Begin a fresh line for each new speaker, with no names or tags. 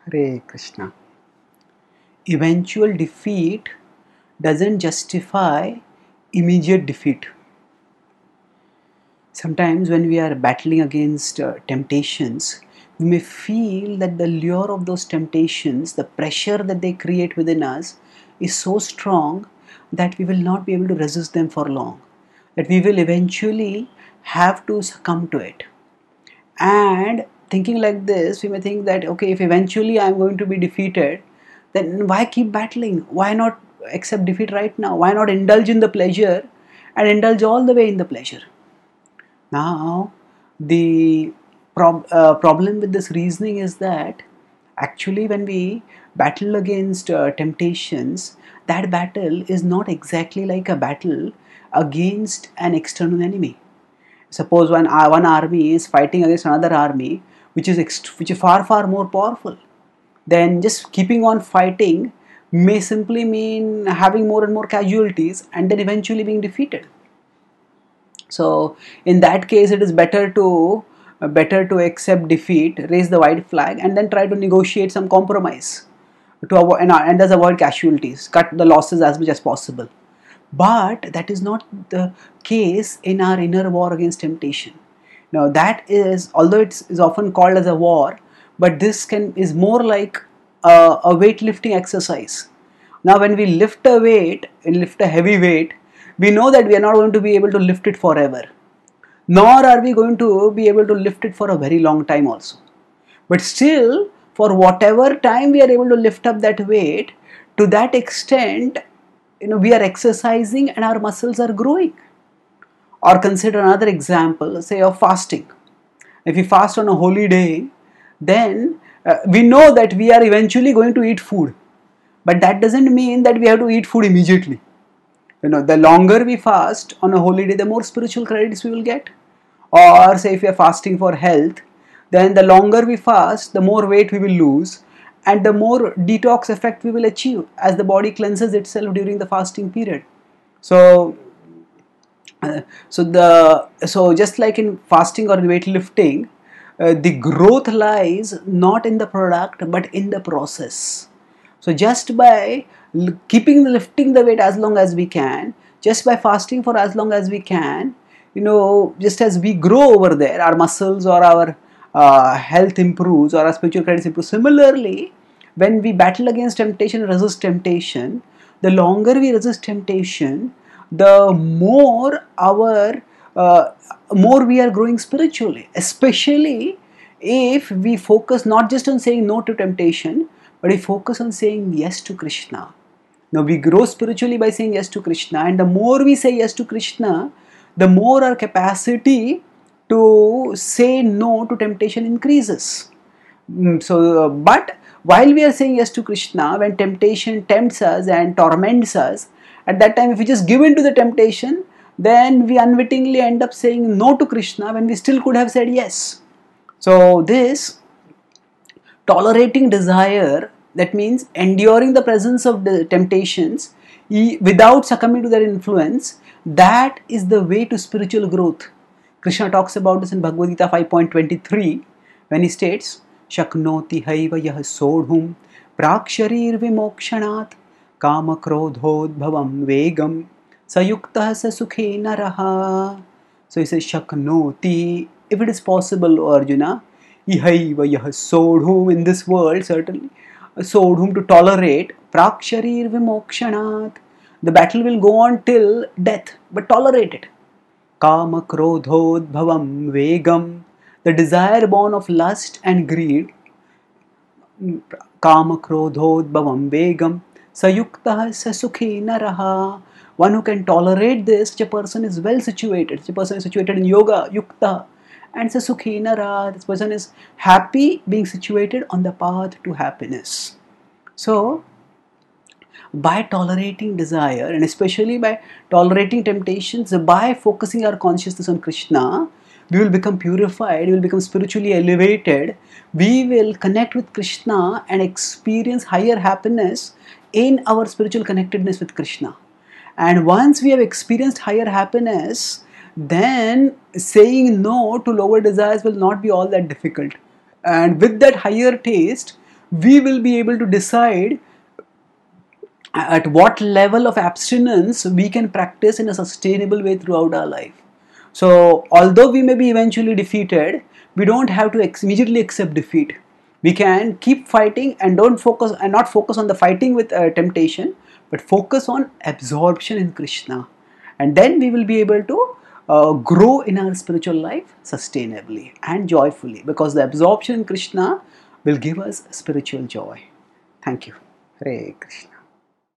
Hare Krishna. Eventual defeat doesn't justify immediate defeat. Sometimes when we are battling against temptations, we may feel that the lure of those temptations, the pressure that they create within us, is so strong that we will not be able to resist them for long, that we will eventually have to succumb to it. And thinking like this, we may think that, okay, if eventually I'm going to be defeated, then why keep battling? Why not accept defeat right now? Why not indulge in the pleasure and indulge all the way in the pleasure? Now, the problem with this reasoning is that actually, when we battle against temptations, that battle is not exactly like a battle against an external enemy. Suppose one army is fighting against another army, which is far more powerful. Then just keeping on fighting may simply mean having more and more casualties, and then eventually being defeated. So in that case, it is better to accept defeat, raise the white flag, and then try to negotiate some compromise to avoid and thus avoid casualties, cut the losses as much as possible. But that is not the case in our inner war against temptation. Now that is, although it is often called as a war, but this is more like a weightlifting exercise. Now when we lift a weight, lift a heavy weight, we know that we are not going to be able to lift it forever, nor are we going to be able to lift it for a very long time also. But still, for whatever time we are able to lift up that weight, to that extent, we are exercising and our muscles are growing. Or consider another example, say of fasting. If we fast on a holy day, then we know that we are eventually going to eat food, but that doesn't mean that we have to eat food immediately. The longer we fast on a holy day, the more spiritual credits we will get. Or say if we are fasting for health, then the longer we fast, the more weight we will lose, and the more detox effect we will achieve as the body cleanses itself during the fasting period. So so just like in fasting or weightlifting, the growth lies not in the product but in the process. So just by keeping lifting the weight as long as we can, just by fasting for as long as we can, just as we grow over there, our muscles or our health improves or our spiritual credits improve. Similarly, when we battle against temptation, resist temptation, the longer we resist temptation, the more we are growing spiritually, especially if we focus not just on saying no to temptation, but we focus on saying yes to Krishna. Now we grow spiritually by saying yes to Krishna, and the more we say yes to Krishna, the more our capacity to say no to temptation increases. But while we are saying yes to Krishna, when temptation tempts us and torments us, at that time, if we just give in to the temptation, then we unwittingly end up saying no to Krishna when we still could have said yes. So this tolerating desire, that means enduring the presence of the temptations without succumbing to their influence, that is the way to spiritual growth. Krishna talks about this in Bhagavad-gita 5.23 when he states, Shaknoti haiva yah sodhum praksharir vimokshanat kama krodhodbhavam vegam sayuktah sa sukhe naraha. So he says Shaknoti, if it is possible, Arjuna, ihaiva yah sodhum, in this world certainly, sodhum, to tolerate, praksharir vimokshanat, the battle will go on till death, but tolerate it. Kama krodhodbhavam vegam, the desire born of lust and greed, kama krodhodbhavam vegam sayuktah sa sukhe naraha. One who can tolerate this, such a person is well situated. Such a person is situated in yoga, yukta, and sa sukhe nara. This person is happy being situated on the path to happiness. So, by tolerating desire, and especially by tolerating temptations, by focusing our consciousness on Krishna, we will become purified, we will become spiritually elevated, we will connect with Krishna and experience higher happiness in our spiritual connectedness with Krishna. And once we have experienced higher happiness, then saying no to lower desires will not be all that difficult. And with that higher taste, we will be able to decide at what level of abstinence we can practice in a sustainable way throughout our life. So, although we may be eventually defeated, we don't have to immediately accept defeat. We can keep fighting and don't focus and not focus on the fighting with temptation, but focus on absorption in Krishna, and then we will be able to grow in our spiritual life sustainably and joyfully, because the absorption in Krishna will give us spiritual joy. Thank you. Hare Krishna.